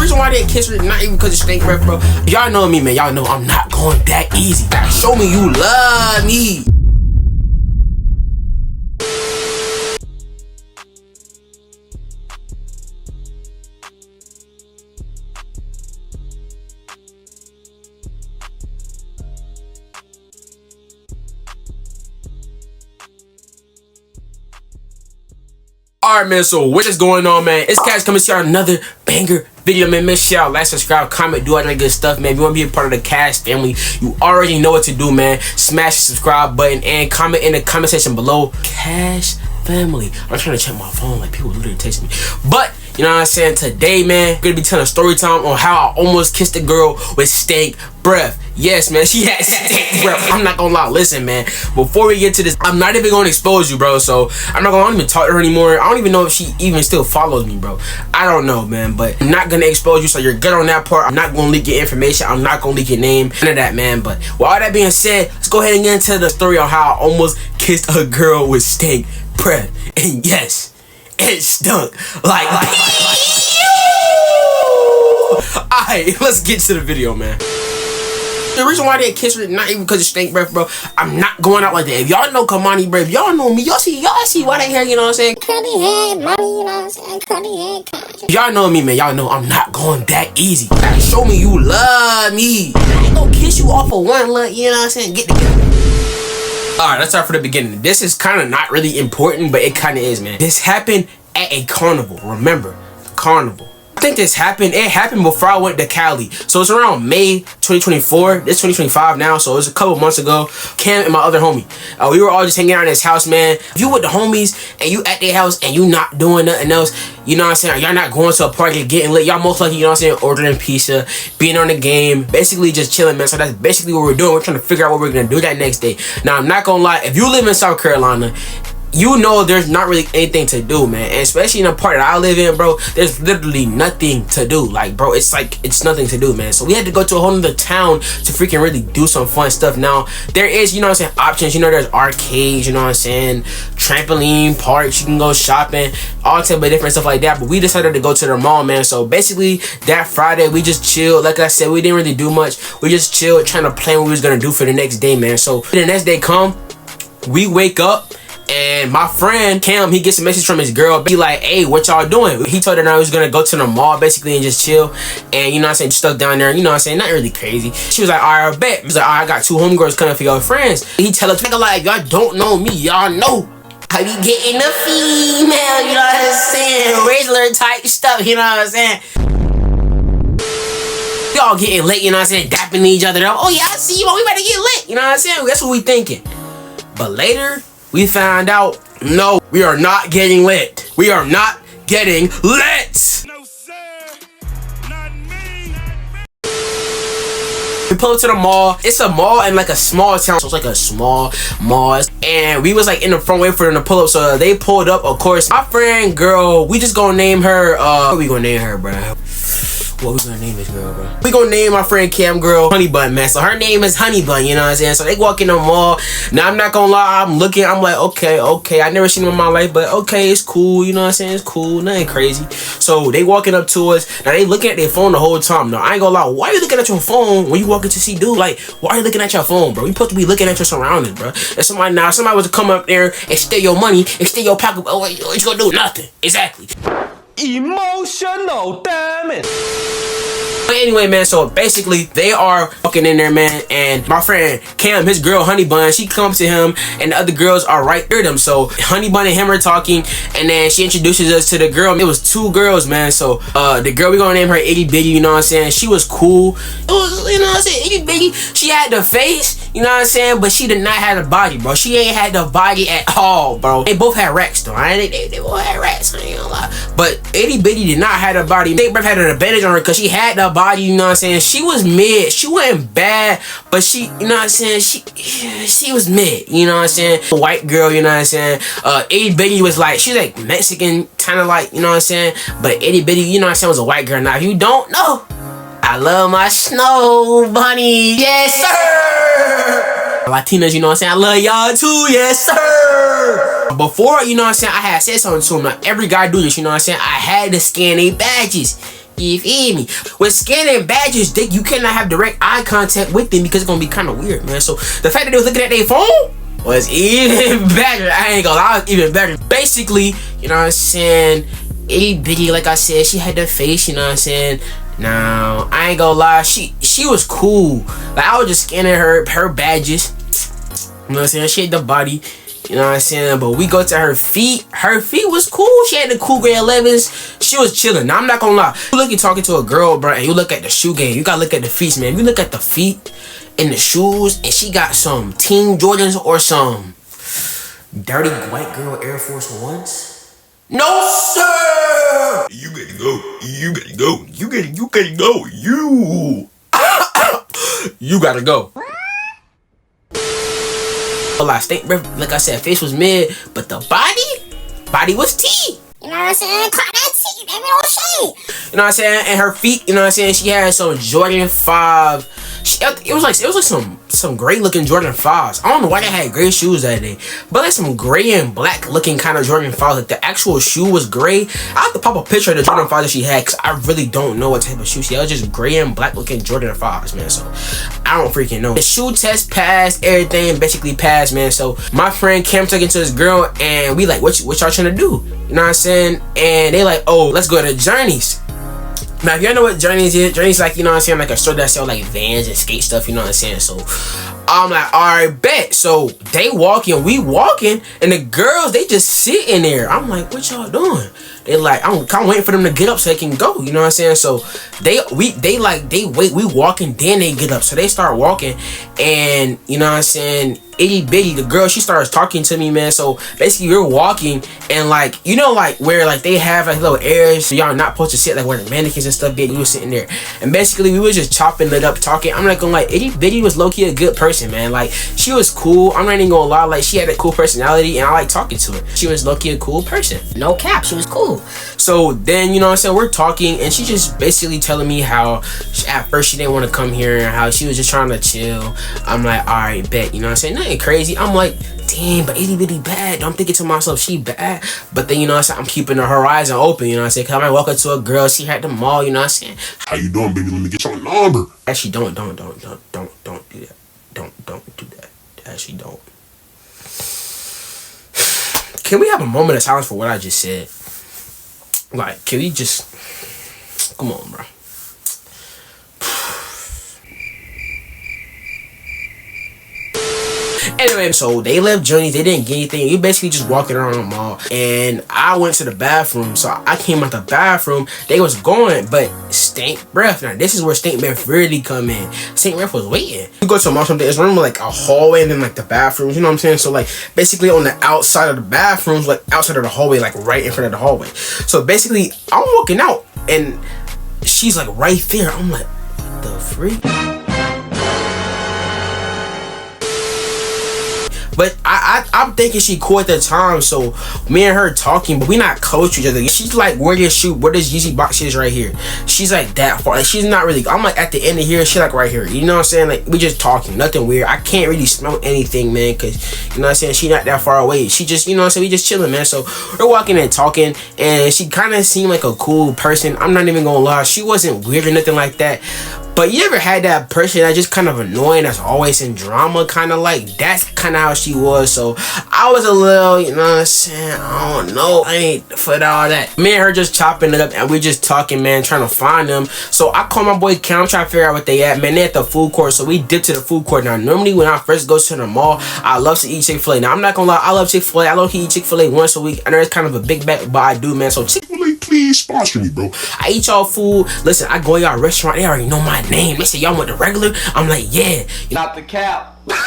reason why they kiss her, not even because it's Stank breath, bro. Y'all know me, man. Y'all know I'm not going that easy. Show me you love me. Alright, man, so what is going on, man? It's Cashh coming to you another banger video, man. Make sure y'all like, subscribe, comment, do all that good stuff, man. If you want to be a part of the Cashh family, you already know what to do, man. Smash the subscribe button and comment in the comment section below. Cashh family. I'm trying to check my phone, like people literally text me. But you know what I'm saying? Today, man, we're gonna be telling a story time on how I almost kissed a girl with stank breath. Yes, man, she had stank breath. I'm not gonna lie. Listen, man, before we get to this, I'm not even gonna expose you, bro. So I'm not gonna even talk to her anymore. I don't even know if she even still follows me, bro. I don't know, man, but I'm not gonna expose you, so you're good on that part. I'm not gonna leak your information. I'm not gonna leak your name, none of that, man. But with all that being said, let's go ahead and get into the story on how I almost kissed a girl with stank breath. And yes, it stunk. Like. Alright, let's get to the video, man. The reason why they kiss her, not even because it's Stank breath, bro. I'm not going out like that. If y'all know Kamani breath, y'all know me. Y'all see why they hair, you know what I'm saying? Curly head, money, you know what I'm saying? Curly head, cash. Y'all know me, man. Y'all know I'm not going that easy. Show me you love me. I ain't gonna kiss you off of one look, you know what I'm saying? Get together. Alright, let's start from the beginning. This is kind of not really important, but it kind of is, man. This happened at a carnival. Remember, carnival. I think this happened. It happened before I went to Cali. So it's around May 2024. It's 2025 now, so it was a couple months ago. Cam and my other homie, we were all just hanging out in his house, man. If you with the homies and you at their house and you not doing nothing else, you know what I'm saying? Y'all not going to a party, getting lit. Y'all most likely, you know what I'm saying, ordering pizza, being on the game, basically just chilling, man. So that's basically what we're doing. We're trying to figure out what we're gonna do that next day. Now, I'm not gonna lie. If you live in South Carolina, you know there's not really anything to do, man. And especially in the part that I live in, bro, there's literally nothing to do. Like, bro, it's like it's nothing to do, man. So we had to go to a whole nother town to freaking really do some fun stuff. Now there is, you know what I'm saying, options. You know, there's arcades, you know what I'm saying, trampoline parks, you can go shopping, all type of different stuff like that. But we decided to go to the mall, man. So basically that Friday we just chilled. Like I said, we didn't really do much. We just chilled, trying to plan what we was gonna do for the next day, man. So the next day come, we wake up, and my friend Cam, he gets a message from his girl. Be like, hey, what y'all doing? He told her now he was gonna go to the mall basically and just chill. And you know what I'm saying, stuck down there, you know what I'm saying, not really crazy. She was like, alright, I bet. He was like, alright, I got 2 homegirls coming for your friends. He tell her, like, y'all don't know me, y'all know I be getting a female, you know what I'm saying, regular type stuff, you know what I'm saying. Y'all getting lit, you know what I'm saying, dapping each other up. Oh yeah, I see you, we better get lit, you know what I'm saying. That's what we thinking. But later we found out, no, we are not getting lit. We are not getting lit. No, sir. Not me. We pull up to the mall. It's a mall in like a small town. So it's like a small mall. And we was like in the front waiting for them to pull up. So they pulled up, of course. My friend girl, we just gonna name her, what we gonna name her, bro? What we gonna name this girl, bro? We gonna name my friend Cam girl Honey Bun, man. So her name is Honey Bun, you know what I'm saying? So they walk in the mall. Now I'm not gonna lie, I'm looking, I'm like, okay. I never seen them in my life, but okay, it's cool, you know what I'm saying? It's cool, nothing crazy. So they walking up to us. Now they looking at their phone the whole time. Now I ain't gonna lie, why are you looking at your phone when you walking to see dude? Like, why are you looking at your phone, bro? You supposed to be looking at your surroundings, bro. If somebody was to come up there and steal your money and steal your pocket, what you gonna do? Nothing. Exactly. Emotional, damn it. But anyway, man, so basically they are walking in there, man, and my friend Cam, his girl Honey Bun, she comes to him and the other girls are right near them. So Honey Bun and him are talking, and then she introduces us to the girl. It was 2 girls, man. So the girl, we gonna name her Itty Bitty, you know what I'm saying? She was cool. It was, you know what I'm saying, Itty Bitty. She had the face, you know what I'm saying, but she did not have the body, bro. She ain't had the body at all, bro. They both had racks though, right? They both had racks, I ain't gonna lie. But Itty Bitty did not have the body. They both had an advantage on her because she had the body, you know what I'm saying. She was mid. She wasn't bad, but she, you know what I'm saying, she was mid, you know what I'm saying. A white girl, you know what I'm saying. Itty Bitty was like, she's like Mexican, kind of like, you know what I'm saying. But Itty Bitty, you know what I'm saying, was a white girl. Now if you don't know, I love my snow bunny, yes sir. Latinas, you know what I'm saying, I love y'all too, yes sir. Before, you know what I'm saying, I had said something to him. Like, every guy do this, you know what I'm saying. I had to scan their badges. You feel me? When scanning badges, you cannot have direct eye contact with them because it's gonna be kind of weird, man. So the fact that they was looking at their phone was even better. I ain't gonna lie, even better. Basically, you know what I'm saying, itty bitty, like I said, she had the face, you know what I'm saying. Now I ain't gonna lie, she was cool. Like I was just scanning her badges, you know what I'm saying. She had the body, you know what I'm saying. But we go to her feet. Her feet was cool. She had the cool gray 11s. She was chilling. Now I'm not gonna lie, you look at talking to a girl, bro, and you look at the shoe game, you gotta look at the feet, man. If you look at the feet and the shoes, and she got some Team Jordans or some dirty white girl Air Force Ones. No sir. You gotta go. You gotta go. You gotta go. You gotta go. Like Stank, like I said, face was mid, but the body was T. You know what I'm saying? Call that T, baby, don't say it. You know what I'm saying? And her feet, you know what I'm saying? She had some Jordan 5. It was like some great looking Jordan 5s. I don't know why they had gray shoes that day, but like some gray and black looking kind of Jordan 5s. Like the actual shoe was gray. I have to pop a picture of the Jordan 5s that she had, because I really don't know what type of shoe she had. It was just gray and black looking Jordan 5s, man. So I don't freaking know. The shoe test passed, everything basically passed, man. So my friend Cam took it to this girl, and we like, what y'all trying to do? You know what I'm saying? And they like, oh, let's go to Journeys. Now, if y'all know what Journeys is, Journeys like, you know what I'm saying, like a store that sell like Vans and skate stuff, you know what I'm saying? So I'm like, alright, bet. So they walking, we walking, and the girls, they just sitting there. I'm like, what y'all doing? They like, I'm waiting for them to get up so they can go, you know what I'm saying? So they wait, we walking, then they get up. So they start walking, and you know what I'm saying, itty bitty, the girl, she starts talking to me, man. So basically we're walking, and like, you know, like where like they have like little areas, so y'all not supposed to sit like where the mannequins and stuff did. We were sitting there, and basically we was just chopping it up, talking. I'm not gonna lie, itty bitty was low-key a good person, man. Like she was cool. I'm not even gonna lie, like she had a cool personality, and I like talking to her. She was low-key a cool person, no cap, she was cool. So then, you know what I'm saying, we're talking, and she just basically telling me how at first she didn't want to come here, and how she was just trying to chill. I'm like, alright, bet, you know what I'm saying, nothing crazy. I'm like, damn, but itty bitty bad. I'm thinking to myself, she bad. But then, you know what I'm saying, I'm keeping the horizon open, you know what I'm saying, because I might walk up to a girl, she at the mall, you know what I'm saying, How you doing, baby? Let me get your number. actually don't do that. Don't do that. Actually don't. Can we have a moment of silence for what I just said? Like, can we just, come on, bro. Anyway, so they left Journeys, they didn't get anything. You basically just walking around the mall, and I went to the bathroom. So I came out the bathroom, they was going, but Stank Breath, now this is where Stank Breath really come in. Stank Breath was waiting. You go to a mall something, it's remember like a hallway and then like the bathrooms, you know what I'm saying? So like basically on the outside of the bathrooms, like outside of the hallway, like right in front of the hallway. So basically I'm walking out, and she's like right there. I'm like, what the freak? But I'm thinking she cool at the time, so me and her talking, but we not close to each other. She's like, where does Yeezy box is right here. She's like that far. Like, she's not really. I'm like at the end of here. She's like right here. You know what I'm saying? Like we just talking, nothing weird. I can't really smell anything, man, because you know what I'm saying. She not that far away. She just, you know what I'm saying. We just chilling, man. So we're walking and talking, and she kind of seemed like a cool person. I'm not even gonna lie. She wasn't weird or nothing like that. But you ever had that person that just kind of annoying, that's always in drama, kind of like, that's kind of how she was. So I was a little, you know what I'm saying, I don't know, I ain't for all that. Me and her just chopping it up, and we just talking, man, trying to find them. So I call my boy Cam, trying to figure out what they at, man. They at the food court, so we dip to the food court. Now normally when I first go to the mall, I love to eat Chick-fil-A. Now I'm not gonna lie, I love Chick-fil-A. I love to eat Chick-fil-A once a week. I know it's kind of a big bet, but I do, man. So Chick-fil-A, please sponsor me, bro. I eat y'all food. Listen, I go to y'all restaurant, they already know my name. They say, y'all want the regular? I'm like, yeah. Stop the cap. Stop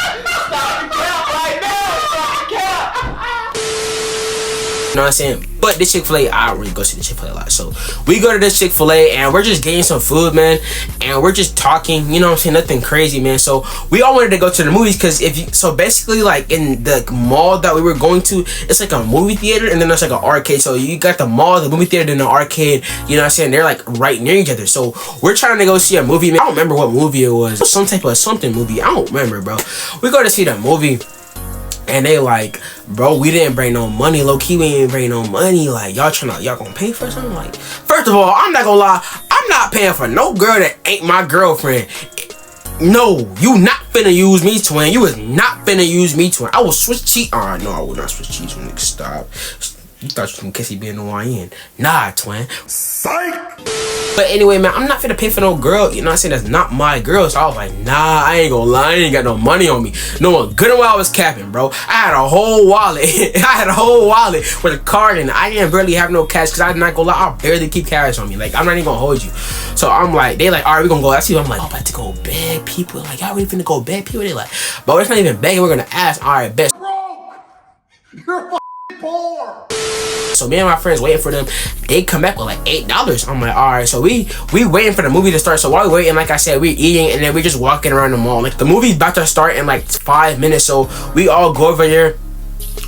the cap right now. Stop the cap. You know what I'm saying? But this Chick-fil-A, I don't really go to the Chick-fil-A a lot. So we go to this Chick-fil-A, and we're just getting some food, man, and we're just talking, you know what I'm saying, nothing crazy, man. So we all wanted to go to the movies, because so basically like in the mall that we were going to, it's like a movie theater, and then there's like an arcade. So you got the mall, the movie theater, and the arcade, you know what I'm saying, they're like right near each other. So we're trying to go see a movie, man. I don't remember what movie it was, some type of something movie, I don't remember, bro. We go to see that movie, And they like, bro, we didn't bring no money. Low key, we ain't bring no money. Like, y'all gonna pay for something? Like, first of all, I'm not gonna lie, I'm not paying for no girl that ain't my girlfriend. No, you not finna use me, twin. You was not finna use me, twin. I will switch cheat. Oh, no, I will not switch cheats when niggas stop. You thought you can kiss being the YN. Nah, twin. Psych! But anyway, man, I'm not finna pay for no girl, you know what I'm saying, that's not my girl. So I was like, nah, I ain't gonna lie, I ain't got no money on me. No one good and well I was capping, bro. I had a whole wallet. I had a whole wallet with a card in it. I didn't barely have no cash because I'm not gonna lie, I barely keep cash on me. Like, I'm not even gonna hold you. So I'm like, they like, all right, we gonna go. I see, I'm like, I'm about to go beg people. Like, y'all really finna go beg people? They like, bro, it's not even begging, we're gonna ask. All right, best. You're poor. So me and my friends waiting for them. They come back with like $8. I'm like, all right. So we waiting for the movie to start. So while we waiting, like I said, we eating and then we just walking around the mall. Like the movie's about to start in like 5 minutes. So we all go over there.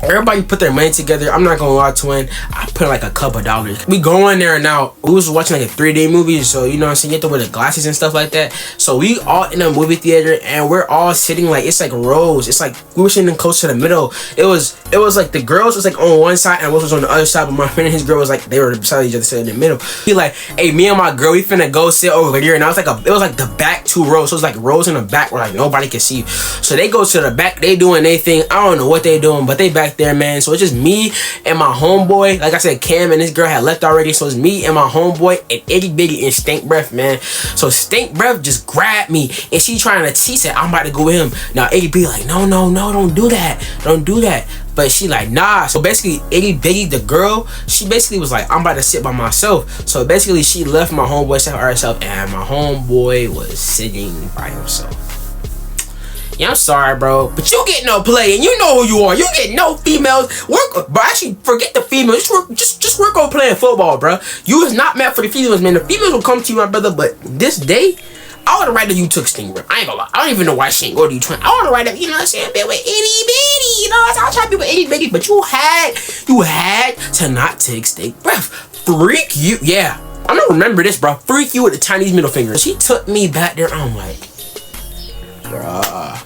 Everybody put their money together. I'm not gonna lie, twin, I put like a couple dollars. We go in there now. We was watching like a 3D movie, so you know what I'm saying, you have to wear the glasses and stuff like that. So we all in a movie theater and we're all sitting like, it's like rows. It's like we were sitting close to the middle. It was like the girls was like on one side and Will was on the other side, but my friend and his girl was like, they were beside each other, sitting in the middle. He like, hey, me and my girl, we finna go sit over here. And I was like, it was like the back 2 rows. So it was like rows in the back where like nobody can see you. So they go to the back, they doing their thing. I don't know what they doing, but they back there, man. So it's just me and my homeboy. Like I said, Cam and this girl had left already. So it's me and my homeboy and Itty Bitty and Stank Breath, man. So Stank Breath just grabbed me and she said, I'm about to go with him. Now Itty Bitty like, no, don't do that. Don't do that. But she like, nah. So basically, Itty Bitty, the girl, she basically was like, I'm about to sit by myself. So basically, she left my homeboy sitting by herself and my homeboy was sitting by himself. Yeah, I'm sorry, bro, but you get no play, and you know who you are. You get no females. But actually, forget the females. Just work on playing football, bro. You was not meant for the females, man. The females will come to you, my brother. But this day, I would have rather you took Sting, bro. I ain't gonna lie. I don't even know why she ain't go to you, twin. I would have rather, you know what I'm saying, been with Itty Bitty. You know what I'm saying? I tried to be with Itty Bitty, but you had to not take Sting, bro. Freak you, yeah. I'm gonna remember this, bro. Freak you with the Chinese middle finger. She took me back there. I'm like, bruh.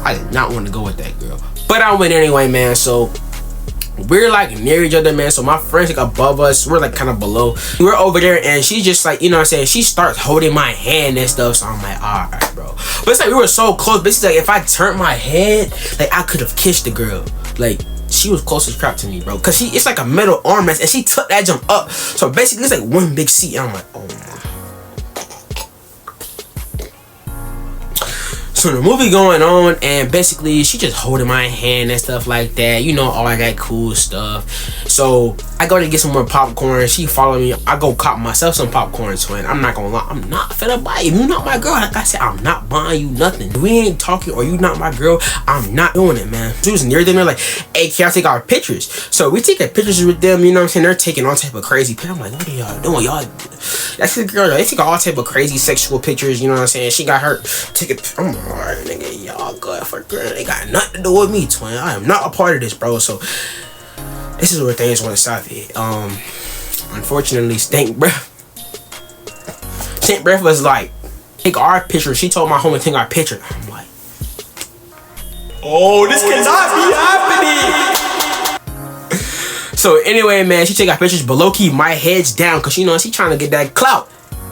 I did not want to go with that girl, but I went anyway, man. So we're like near each other, man. So my friends like above us, we're like kind of below. We're over there and she just like, you know what I'm saying, she starts holding my hand and stuff. So I'm like, all right, bro. But it's like we were so close. Basically, like if I turned my head, like I could have kissed the girl. Like she was close as crap to me, bro, because it's like a metal armrest and she took that jump up. So basically it's like one big seat and I'm like, oh my. So the movie going on and basically she just holding my hand and stuff like that, you know, all that cool stuff. So I go to get some more popcorn. She followed me. I go cop myself some popcorn, twin. I'm not gonna lie, I'm not finna buy you. You not my girl. Like I said, I'm not buying you nothing. We ain't talking or you not my girl. I'm not doing it, man. She was near them. They're like, hey, can I take our pictures? So we taking pictures with them, you know what I'm saying? They're taking all type of crazy pictures. I'm like, what are y'all doing? Y'all, that's the girl. They take all type of crazy sexual pictures, you know what I'm saying? She got her ticket. I'm like, alright, nigga, y'all good for girl. They got nothing to do with me, twin. I am not a part of this, bro. So this is where things want to stop it. Unfortunately, Stank Breath was like, take our picture. She told my homie to take our picture. I'm like, oh, this cannot be happening. So anyway, man, she take our pictures, but low key, my head's down, cause you know she trying to get that clout.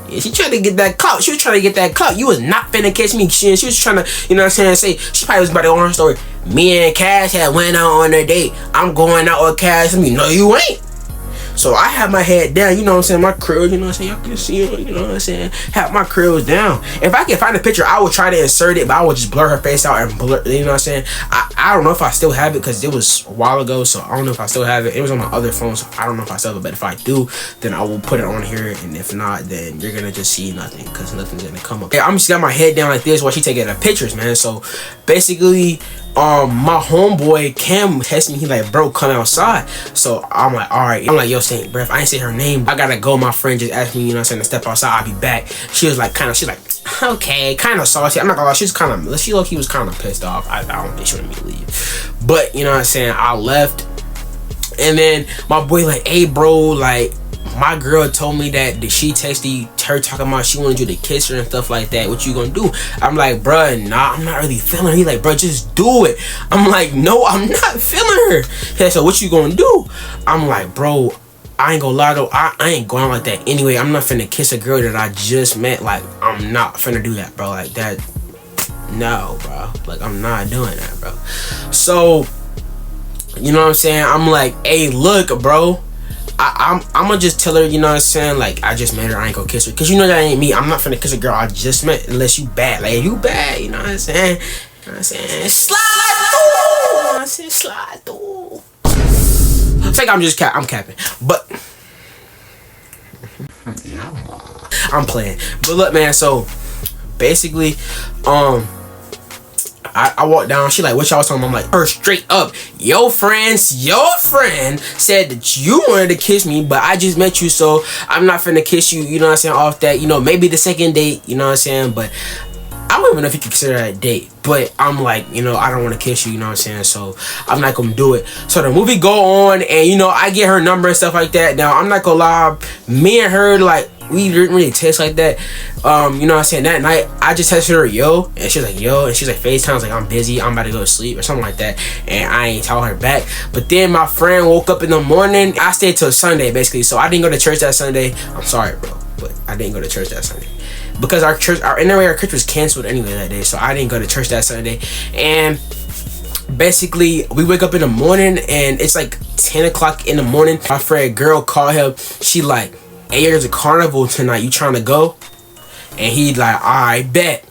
Yeah, she trying to get that clout. She was trying to get that clout. You was not finna catch me. She was trying to, you know what I'm saying, say, she probably was about to go on her story. Me and Cashh had went out on a date. I'm going out with Cashh. I mean, no, you ain't. So I have my head down, you know what I'm saying, my curls, you know what I'm saying, y'all can see it, you know what I'm saying, have my curls down. If I can find a picture, I would try to insert it, but I would just blur her face out and blur, you know what I'm saying. I don't know if I still have it, because it was a while ago, so I don't know if I still have it. It was on my other phone, so I don't know if I still have it, but if I do, then I will put it on here, and if not, then you're gonna just see nothing, because nothing's gonna come up. Yeah, I'm just got my head down like this while she taking the pictures, man. So basically, my homeboy Cam texted me. He like, bro, come outside. So I'm like, all right. I'm like, yo, Stank Breath, I ain't say her name. I gotta go. My friend just asked me, you know what I'm saying, to step outside. I'll be back. She was like, she's like, okay, kind of salty. I'm not gonna lie, she low-key was kind of pissed off. I don't think she wanted me to leave. But you know what I'm saying, I left. And then my boy like, hey bro, like, my girl told me that she texted her talking about she wanted you to kiss her and stuff like that. What you gonna do? I'm like, bruh, nah, I'm not really feeling her. He like, bruh, just do it. I'm like, no, I'm not feeling her. Yeah, so what you gonna do? I'm like, bro, I ain't gonna lie though, I ain't going like that anyway. I'm not finna kiss a girl that I just met. Like, I'm not finna do that, bro. Like that, no, bro. Like, I'm not doing that, bro. So, you know what I'm saying? I'm like, hey, look, bro, I'm gonna just tell her, you know what I'm saying, like, I just met her, I ain't gonna kiss her, cause you know that ain't me. I'm not finna kiss a girl I just met unless you bad. Like, you bad, you know what I'm saying? You know what I'm saying? Slide through. You know what I'm saying? Slide through. It's like I'm capping, but I'm playing. But look, man, so basically, I walked down, she like, what y'all talking about? I'm like, her straight up, your friend said that you wanted to kiss me, but I just met you, so I'm not finna kiss you, you know what I'm saying, off that, you know, maybe the second date, you know what I'm saying, but I don't even know if you can consider that a date. But I'm like, you know, I don't want to kiss you, you know what I'm saying, so I'm not gonna do it. So the movie go on, and you know, I get her number and stuff like that. Now, I'm not gonna lie, me and her, like, we didn't really text like that. You know what I'm saying, that night I just texted her, yo, and she was like, yo, and she's like, FaceTime. I was like, I'm busy, I'm about to go to sleep or something like that, and I ain't telling her back. But then my friend woke up in the morning. I stayed till Sunday basically, so I didn't go to church that Sunday. I'm sorry, bro, but I didn't go to church that Sunday because our church was canceled anyway that day, so I didn't go to church that Sunday. And basically, we wake up in the morning and it's like 10 o'clock in the morning. My friend girl called him. She like, hey, there's a carnival tonight, you trying to go? And he like, alright, bet.